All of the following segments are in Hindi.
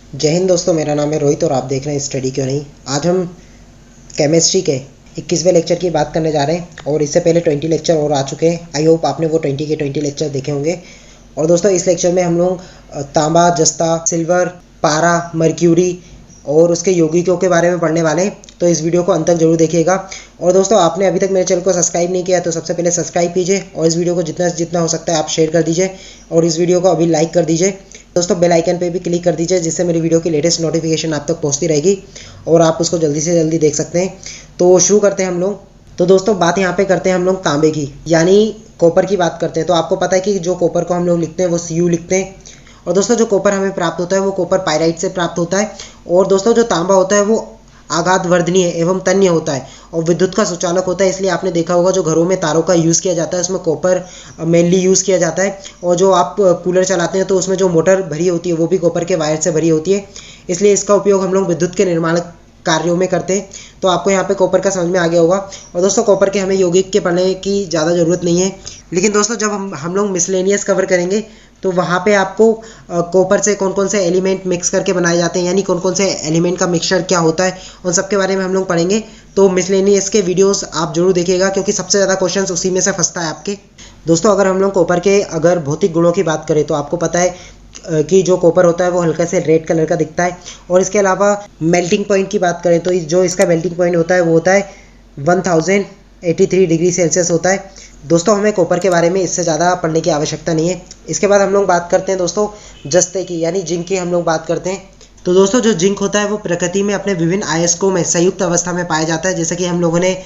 जय हिंद दोस्तों, मेरा नाम है रोहित और आप देख रहे हैं स्टडी क्यों नहीं। आज हम केमिस्ट्री के 21वें लेक्चर की बात करने जा रहे हैं और इससे पहले 20 लेक्चर और आ चुके हैं। आई होप आपने वो 20 के 20 लेक्चर देखे होंगे। और दोस्तों इस लेक्चर में हम लोग तांबा, जस्ता, सिल्वर, पारा, मर्क्यूरी और उसके यौगिकों के बारे में पढ़ने वाले हैं, तो इस वीडियो को अंत तक जरूर देखिएगा। और दोस्तों आपने अभी तक मेरे चैनल को सब्सक्राइब नहीं किया तो सबसे पहले सब्सक्राइब कीजिए और इस वीडियो को जितना जितना हो सकता है आप शेयर कर दीजिए और इस वीडियो को अभी लाइक कर दीजिए। दोस्तों बेल आइकन पे भी क्लिक कर दीजिए जिससे मेरी वीडियो की लेटेस्ट नोटिफिकेशन आप तक पहुंचती रहेगी और आप उसको जल्दी से जल्दी देख सकते हैं। तो शुरू करते हैं हम लोग। तो दोस्तों बात यहाँ पे करते हैं हम लोग तांबे की, यानी कॉपर की बात करते हैं। तो आपको पता है कि जो कॉपर को हम लोग लिखते हैं वो Cu लिखते हैं। और दोस्तों जो कॉपर हमें प्राप्त होता है वो कॉपर पाइराइट से प्राप्त होता है। और दोस्तों जो तांबा होता है वो आघात वर्धनीय एवं तन्य होता है और विद्युत का सुचालक होता है। इसलिए आपने देखा होगा जो घरों में तारों का यूज़ किया जाता है उसमें कॉपर मेनली यूज़ किया जाता है। और जो आप कूलर चलाते हैं तो उसमें जो मोटर भरी होती है वो भी कॉपर के वायर से भरी होती है। इसलिए इसका उपयोग हम लोग विद्युत के निर्माण कार्यों में करते हैं। तो आपको यहाँ पे कॉपर का समझ में आ गया होगा। और दोस्तों कॉपर के हमें यौगिक के पढ़ने की ज़्यादा ज़रूरत नहीं है, लेकिन दोस्तों जब हम लोग मिसलेनियस कवर करेंगे तो वहाँ पे आपको कॉपर से कौन कौन से एलिमेंट मिक्स करके बनाए जाते हैं, यानी कौन कौन से एलिमेंट का मिक्सचर क्या होता है, उन सब के बारे में हम लोग पढ़ेंगे। तो मिसलेनियस के वीडियोस आप जरूर देखिएगा क्योंकि सबसे ज़्यादा क्वेश्चंस उसी में से फंसता है आपके। दोस्तों अगर हम लोग कॉपर के अगर भौतिक गुणों की बात करें तो आपको पता है कि जो कॉपर होता है वो हल्का से रेड कलर का दिखता है। और इसके अलावा मेल्टिंग पॉइंट की बात करें तो जो इसका मेल्टिंग पॉइंट होता है वो होता है 1083 डिग्री सेल्सियस होता है। दोस्तों हमें कॉपर के बारे में इससे ज़्यादा पढ़ने की आवश्यकता नहीं है। इसके बाद हम लोग बात करते हैं दोस्तों जस्ते की, यानी जिंक की हम लोग बात करते हैं। तो दोस्तों जो जिंक होता है वो प्रकृति में अपने विभिन्न अयस्कों में संयुक्त अवस्था में पाया जाता है। जैसे कि हम लोगों ने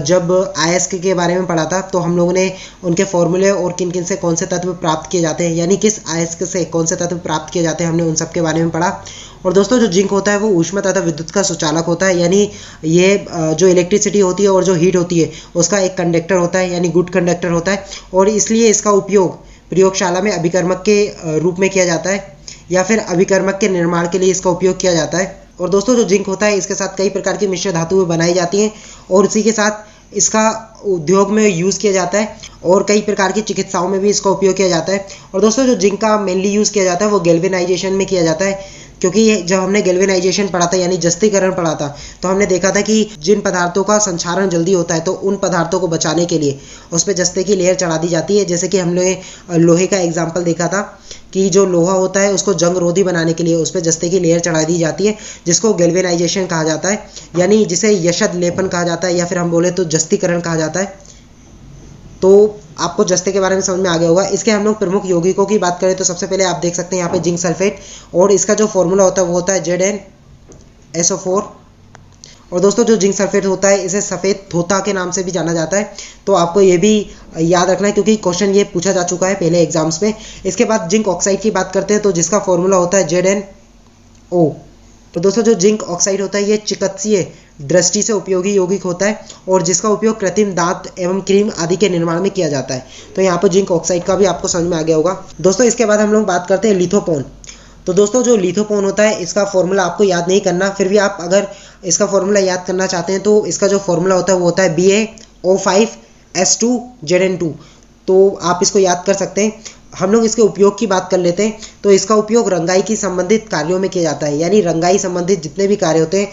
जब अयस्क के बारे में पढ़ा था तो हम लोगों ने उनके फॉर्मूले और किन किन से कौन से तत्व प्राप्त किए जाते हैं, यानी किस अयस्क से कौन से तत्व प्राप्त किए जाते हैं, हमने उन सब के बारे में पढ़ा। और दोस्तों जो जिंक होता है वो ऊष्मा तथा विद्युत का सुचालक होता है, यानी ये जो इलेक्ट्रिसिटी होती है और जो हीट होती है उसका एक कंडक्टर होता है, यानी गुड कंडक्टर होता है। और इसलिए इसका उपयोग प्रयोगशाला में अभिकर्मक के रूप में किया जाता है या फिर अभिकर्मक के निर्माण के लिए इसका उपयोग किया जाता है। और दोस्तों जो जिंक होता है इसके साथ कई प्रकार की मिश्र धातुएं बनाई जाती हैं और उसी के साथ इसका उद्योग में यूज़ किया जाता है और कई प्रकार की चिकित्साओं में भी इसका उपयोग किया जाता है। और दोस्तों जो जिंक का मेनली यूज़ किया जाता है वो गैल्वेनाइजेशन में किया जाता है, क्योंकि जब हमने गैल्वेनाइजेशन पढ़ा था यानी जस्तीकरण पढ़ा था तो हमने देखा था कि जिन पदार्थों का संक्षारण जल्दी होता है तो उन पदार्थों को बचाने के लिए उस पर जस्ते की लेयर चढ़ा दी जाती है। जैसे कि हमने लोहे का एग्जाम्पल देखा था कि जो लोहा होता है उसको जंग रोधी बनाने के लिए उस पर जस्ते की लेयर चढ़ा दी जाती है, जिसको गैल्वेनाइजेशन कहा जाता है, यानी जिसे यशद लेपन कहा जाता है या फिर हम बोले तो जस्तीकरण कहा जाता है। तो आपको जस्ते के बारे में समझ में आ गया होगा। इसके हम लोग प्रमुख यौगिकों की बात करें तो सबसे पहले आप देख सकते हैं यहाँ पे जिंक सल्फेट, और इसका जो फॉर्मूला होता है वो होता है ZnSO4। और दोस्तों जो जिंक सल्फेट होता है इसे सफ़ेद धोता के नाम से भी जाना जाता है, तो आपको ये भी याद रखना है क्योंकि क्वेश्चन ये पूछा जा चुका है पहले एग्जाम्स में। इसके बाद जिंक ऑक्साइड की बात करते हैं तो जिसका फॉर्मूला होता है ZnO। तो दोस्तों जो जिंक ऑक्साइड होता है ये चिकित्सीय दृष्टि से उपयोगी यौगिक होता है और जिसका उपयोग कृत्रिम दांत एवं क्रीम आदि के निर्माण में किया जाता है। तो यहाँ पर जिंक ऑक्साइड का भी आपको समझ में आ गया होगा। दोस्तों इसके बाद हम लोग बात करते हैं लिथोपोन। तो दोस्तों जो लिथोपोन होता है इसका फॉर्मूला आपको याद नहीं करना, फिर भी आप अगर इसका फॉर्मूला याद करना चाहते हैं तो इसका जो फॉर्मूला होता है वो होता है BaO5S2Zn2। तो आप इसको याद कर सकते हैं। हम लोग इसके उपयोग की बात कर लेते हैं। तो इसका उपयोग रंगाई की संबंधित कार्यों में किया जाता है, यानी रंगाई संबंधित जितने भी कार्य होते हैं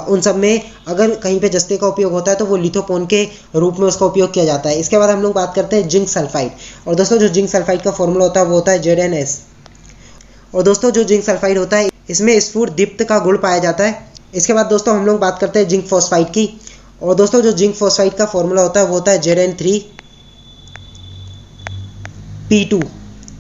उन सब में अगर कहीं पे जस्ते का उपयोग होता है तो वो लिथोपोन के रूप में उसका उपयोग किया जाता है। इसके बाद हम लोग बात करते हैं जिंक सल्फाइड। और दोस्तों जो जिंक सल्फाइड का फॉर्मूला होता है वो होता है ZnS। और दोस्तों जो जिंक सल्फाइड होता है इसमें स्फुर दीप्त का गुण पाया जाता है। इसके बाद दोस्तों हम लोग बात करते हैं जिंक फॉस्फाइड की। और दोस्तों जो जिंक फॉस्फाइड का फॉर्मूला होता है वो होता है Zn3P2।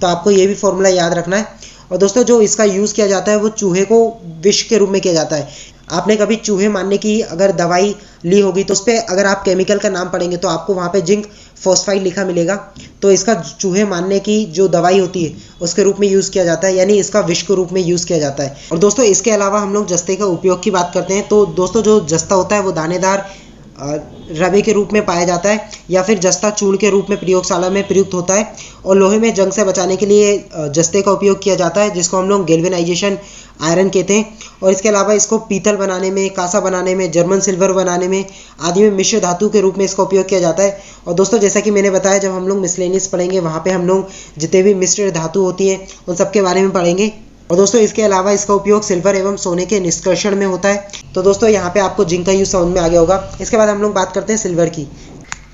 तो आपको ये भी फॉर्मूला याद रखना है। और दोस्तों जो इसका यूज़ किया जाता है वो चूहे को विष के रूप में किया जाता है। आपने कभी चूहे मारने की अगर दवाई ली होगी तो उस पर अगर आप केमिकल का नाम पढ़ेंगे तो आपको वहाँ पे जिंक फॉस्फाइड लिखा मिलेगा। तो इसका चूहे मारने की जो दवाई होती है उसके रूप में यूज़ किया जाता है, यानी इसका विष के रूप में यूज़ किया जाता है। और दोस्तों इसके अलावा हम लोग जस्ते का उपयोग की बात करते हैं तो दोस्तों जो जस्ता होता है वो दानेदार रवे के रूप में पाया जाता है या फिर जस्ता चूर्ण के रूप में प्रयोगशाला में प्रयुक्त होता है। और लोहे में जंग से बचाने के लिए जस्ते का उपयोग किया जाता है जिसको हम लोग गैल्वेनाइजेशन आयरन कहते हैं। और इसके अलावा इसको पीतल बनाने में, कांसा बनाने में, जर्मन सिल्वर बनाने में आदि में मिश्र धातु के रूप में इसका उपयोग किया जाता है। और दोस्तों जैसा कि मैंने बताया जब हम लोग मिसलेनियस पढ़ेंगे वहाँ पे हम लोग जितने भी मिश्र धातु होती है उन सब के बारे में पढ़ेंगे। और दोस्तों इसके अलावा इसका उपयोग सिल्वर एवं सोने के निष्कर्षण में होता है। तो दोस्तों यहाँ पे आपको जिंक का यूज समझ में आ गया होगा। इसके बाद हम लोग बात करते हैं सिल्वर की,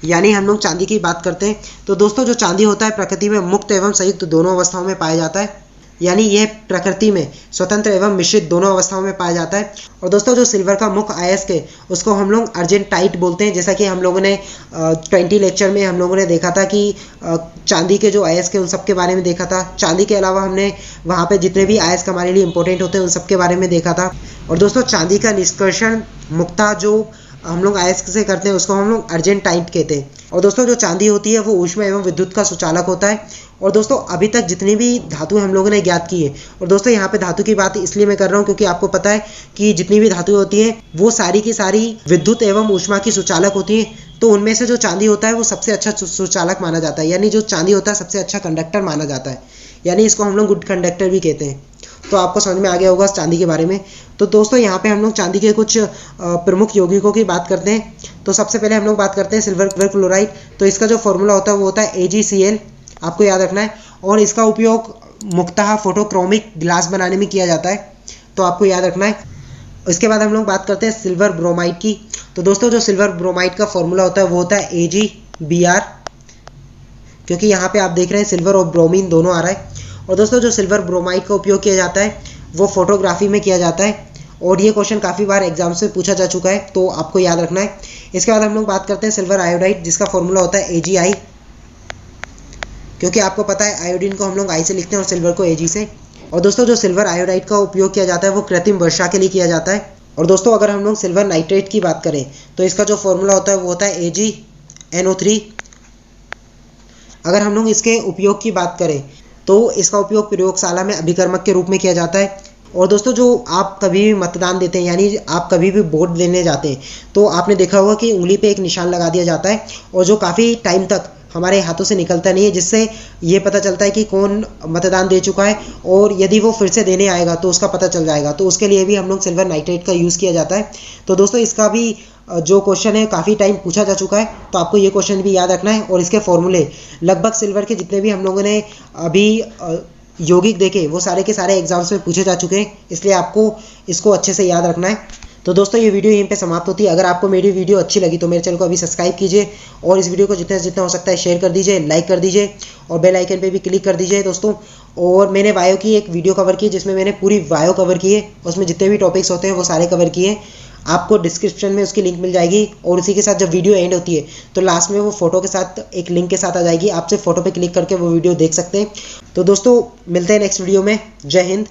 यानी हम लोग चांदी की बात करते हैं। तो दोस्तों जो चांदी होता है प्रकृति में मुक्त एवं संयुक्त दोनों अवस्थाओं में पाया जाता है, यानी यह प्रकृति में स्वतंत्र एवं मिश्रित दोनों अवस्थाओं में पाया जाता है। और दोस्तों जो सिल्वर का मुख्य अयस्क है उसको हम लोग अर्जेंटाइट बोलते हैं। जैसा कि हम लोगों ने 20 लेक्चर में हम लोगों ने देखा था कि चांदी के जो अयस्क है उन सब के बारे में देखा था। चांदी के अलावा हमने वहाँ पे जितने भी अयस्क हमारे लिए इंपॉर्टेंट होते हैं उन सब के बारे में देखा था। और दोस्तों चांदी का निष्कर्षण मुक्ता जो हम लोग अयस्क से करते हैं उसको हम लोग अर्जेंटाइट कहते हैं। और दोस्तों जो चांदी होती है वो ऊष्मा एवं विद्युत का सुचालक होता है। और दोस्तों अभी तक जितनी भी धातु हम लोगों ने ज्ञात की है, और दोस्तों यहाँ पे धातु की बात इसलिए मैं कर रहा हूँ क्योंकि आपको पता है कि जितनी भी धातु होती है वो सारी की सारी विद्युत एवं ऊष्मा की सुचालक होती है। तो उनमें से जो चांदी होता है वो सबसे अच्छा सुचालक माना जाता है, यानी जो चांदी होता है सबसे अच्छा कंडक्टर माना जाता है, यानी इसको हम लोग गुड कंडक्टर भी कहते हैं। तो आपको समझ में आ गया होगा चांदी के बारे में। तो दोस्तों यहाँ पे हम लोग चांदी के कुछ प्रमुख यौगिकों की बात करते हैं। तो सबसे पहले हम लोग बात करते हैं सिल्वर क्लोराइड। तो इसका जो फॉर्मूला होता है वो होता है AgCl, आपको याद रखना है। और इसका उपयोग मुख्यतः फोटोक्रोमिक ग्लास बनाने में किया जाता है, तो आपको याद रखना है। इसके बाद हम लोग बात करते हैं सिल्वर ब्रोमाइड की। तो दोस्तों जो सिल्वर ब्रोमाइड का फॉर्मूला होता है वो होता है AgBr, क्योंकि यहाँ पे आप देख रहे हैं सिल्वर और ब्रोमीन दोनों आ रहा है। और दोस्तों जो सिल्वर ब्रोमाइड का उपयोग किया जाता है वो फोटोग्राफी में किया जाता है, और ये क्वेश्चन काफ़ी बार एग्जाम से पूछा जा चुका है, तो आपको याद रखना है। इसके बाद हम लोग बात करते हैं सिल्वर आयोडाइड, जिसका फॉर्मूला होता है AgI, क्योंकि आपको पता है आयोडीन को हम लोग I से लिखते हैं और सिल्वर को Ag से। और दोस्तों जो सिल्वर आयोडाइड का उपयोग किया जाता है वो कृत्रिम वर्षा के लिए किया जाता है। और दोस्तों अगर हम लोग सिल्वर नाइट्रेट की बात करें तो इसका जो फॉर्मूला होता है वो होता है AgNO3। अगर हम लोग इसके उपयोग की बात करें तो इसका उपयोग प्रयोगशाला में अभिकर्मक के रूप में किया जाता है। और दोस्तों जो आप कभी भी मतदान देते हैं, यानी आप कभी भी वोट देने जाते हैं, तो आपने देखा होगा कि उंगली पे एक निशान लगा दिया जाता है, और जो काफ़ी टाइम तक हमारे हाथों से निकलता नहीं है, जिससे ये पता चलता है कि कौन मतदान दे चुका है, और यदि वो फिर से देने आएगा तो उसका पता चल जाएगा। तो उसके लिए भी हम लोग सिल्वर नाइट्रेट का यूज़ किया जाता है। तो दोस्तों इसका भी जो क्वेश्चन है काफ़ी टाइम पूछा जा चुका है, तो आपको ये क्वेश्चन भी याद रखना है। और इसके फॉर्मूले लगभग सिल्वर के जितने भी हम लोगों ने अभी यौगिक देखे वो सारे के सारे एग्जाम्स में पूछे जा चुके हैं, इसलिए आपको इसको अच्छे से याद रखना है। तो दोस्तों ये वीडियो यहीं पे समाप्त होती है। अगर आपको मेरी वीडियो अच्छी लगी तो मेरे चैनल को अभी सब्सक्राइब कीजिए, और इस वीडियो को जितना से जितना हो सकता है शेयर कर दीजिए, लाइक कर दीजिए, और बेल आइकन पे भी क्लिक कर दीजिए दोस्तों। और मैंने बायो की एक वीडियो कवर की जिसमें मैंने पूरी बायो कवर की है, उसमें जितने भी टॉपिक्स होते हैं वो सारे कवर किए। आपको डिस्क्रिप्शन में उसकी लिंक मिल जाएगी, और उसी के साथ जब वीडियो एंड होती है तो लास्ट में वो फोटो के साथ एक लिंक के साथ आ जाएगी, आप सिर्फ फोटो पे क्लिक करके वो वीडियो देख सकते हैं। तो दोस्तों मिलते हैं नेक्स्ट वीडियो में। जय हिंद।